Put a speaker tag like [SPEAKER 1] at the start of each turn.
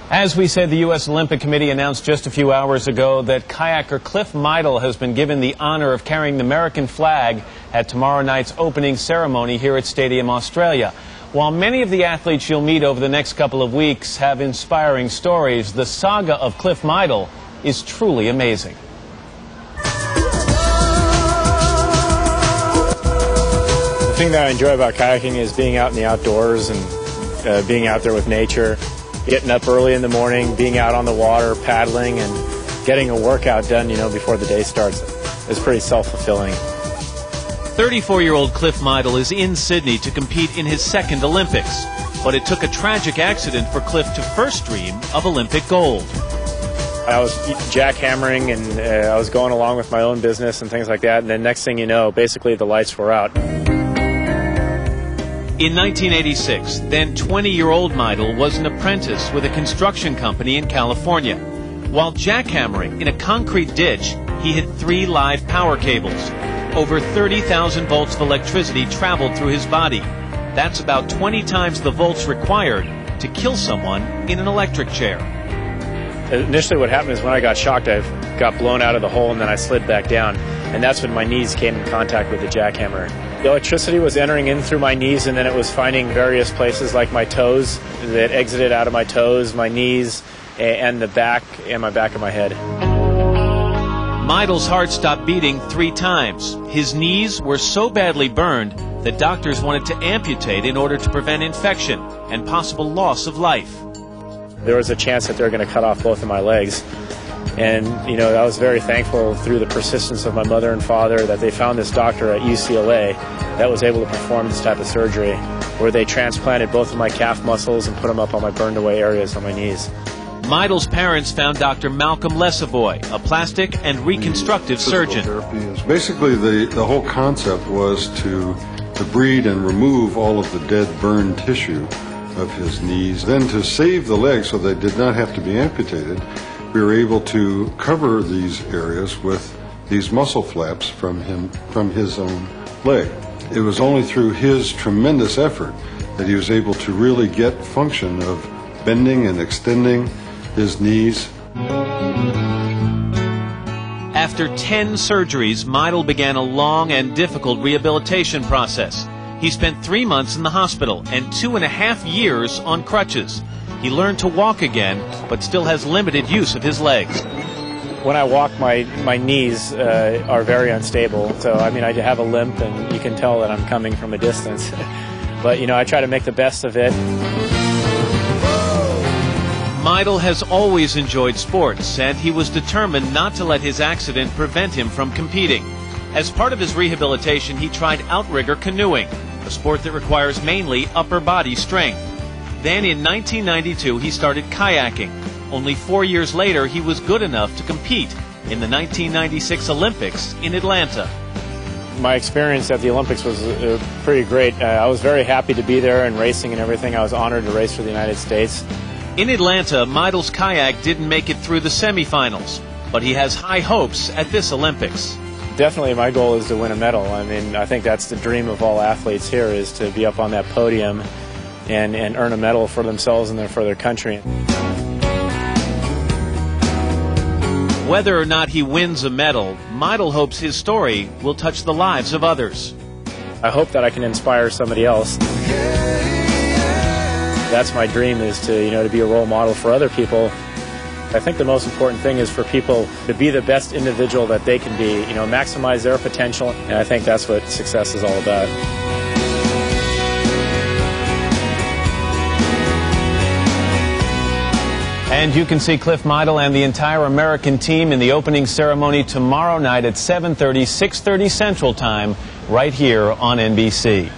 [SPEAKER 1] As we said, the U.S. Olympic Committee announced just a few hours ago that kayaker Cliff Meidl has been given the honor of carrying the American flag at tomorrow night's opening ceremony here at Stadium Australia. While many of the athletes you'll meet over the next couple of weeks have inspiring stories, the saga of Cliff Meidl is truly amazing.
[SPEAKER 2] The thing that I enjoy about kayaking is being out in the outdoors and being out there with nature. Getting up early in the morning, being out on the water, paddling, and getting a workout done, before the day starts is pretty self-fulfilling.
[SPEAKER 1] 34-year-old Cliff Meidl is in Sydney to compete in his second Olympics. But it took a tragic accident for Cliff to first dream of Olympic gold.
[SPEAKER 2] I was jackhammering and I was going along with my own business and things like that. And then next thing you know, basically the lights were out.
[SPEAKER 1] In 1986, then 20-year-old Meidl was an apprentice with a construction company in California. While jackhammering in a concrete ditch, he hit 3 live power cables. Over 30,000 volts of electricity traveled through his body. That's about 20 times the volts required to kill someone in an electric chair.
[SPEAKER 2] Initially what happened is when I got shocked, I got blown out of the hole and then I slid back down. And that's when my knees came in contact with the jackhammer. The electricity was entering in through my knees, and then it was finding various places like my toes that exited out of my toes, my knees, and the back, and my back of my head.
[SPEAKER 1] Meidl's heart stopped beating 3 times. His knees were so badly burned that doctors wanted to amputate in order to prevent infection and possible loss of life.
[SPEAKER 2] There was a chance that they were going to cut off both of my legs. And, I was very thankful through the persistence of my mother and father that they found this doctor at UCLA that was able to perform this type of surgery, where they transplanted both of my calf muscles and put them up on my burned away areas on my knees.
[SPEAKER 1] Meidl's parents found Dr. Malcolm Lesavoy, a plastic and reconstructive surgeon.
[SPEAKER 3] Basically, the whole concept was to debride and remove all of the dead burned tissue of his knees, then to save the legs so they did not have to be amputated. We were able to cover these areas with these muscle flaps from his own leg. It was only through his tremendous effort that he was able to really get function of bending and extending his knees.
[SPEAKER 1] After 10 surgeries, Meidl began a long and difficult rehabilitation process. He spent 3 months in the hospital and 2.5 years on crutches. He learned to walk again, but still has limited use of his legs.
[SPEAKER 2] When I walk, my knees are very unstable. So, I have a limp, and you can tell that I'm coming from a distance. But, I try to make the best of it.
[SPEAKER 1] Meidl has always enjoyed sports, and he was determined not to let his accident prevent him from competing. As part of his rehabilitation, he tried outrigger canoeing, a sport that requires mainly upper body strength. Then in 1992, he started kayaking. Only 4 years later, he was good enough to compete in the 1996 Olympics in Atlanta.
[SPEAKER 2] My experience at the Olympics was pretty great. I was very happy to be there and racing and everything. I was honored to race for the United States.
[SPEAKER 1] In Atlanta, Meidl's kayak didn't make it through the semifinals, but he has high hopes at this Olympics.
[SPEAKER 2] Definitely my goal is to win a medal. I think that's the dream of all athletes here, is to be up on that podium and earn a medal for themselves and for their country.
[SPEAKER 1] Whether or not he wins a medal, Meidl hopes his story will touch the lives of others.
[SPEAKER 2] I hope that I can inspire somebody else. That's my dream, is to be a role model for other people. I think the most important thing is for people to be the best individual that they can be, maximize their potential, and I think that's what success is all about.
[SPEAKER 1] And you can see Cliff Meidl and the entire American team in the opening ceremony tomorrow night at 7:30, 6:30 Central Time, right here on NBC.